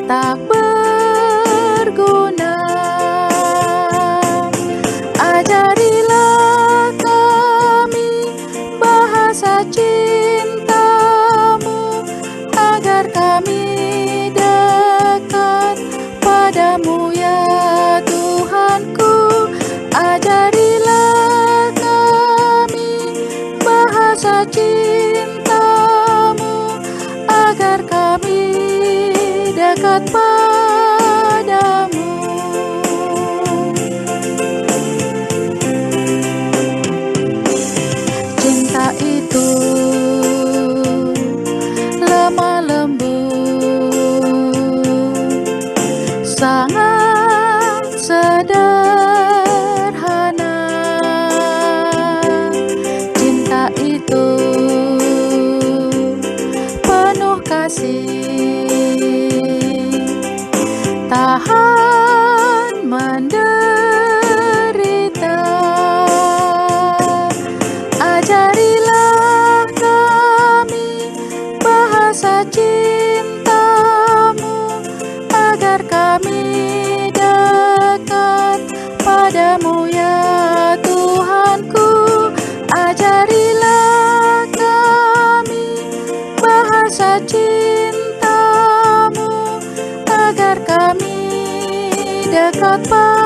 tak berguna. Ajarilah kami bahasa cinta-Mu, agar kami dekat padamu ya Tuhanku. Ajarilah kami bahasa cinta-Mu, agar kami dekat padamu. Cinta itu lemah lembut, sangat sederhana. Cinta itu penuh kasih, tahan menderita. Ajarilah kami bahasa cinta-Mu, agar kami dekat padamu ya Tuhanku. Ajarilah kami bahasa cinta-Mu, agar kami dekat padamu.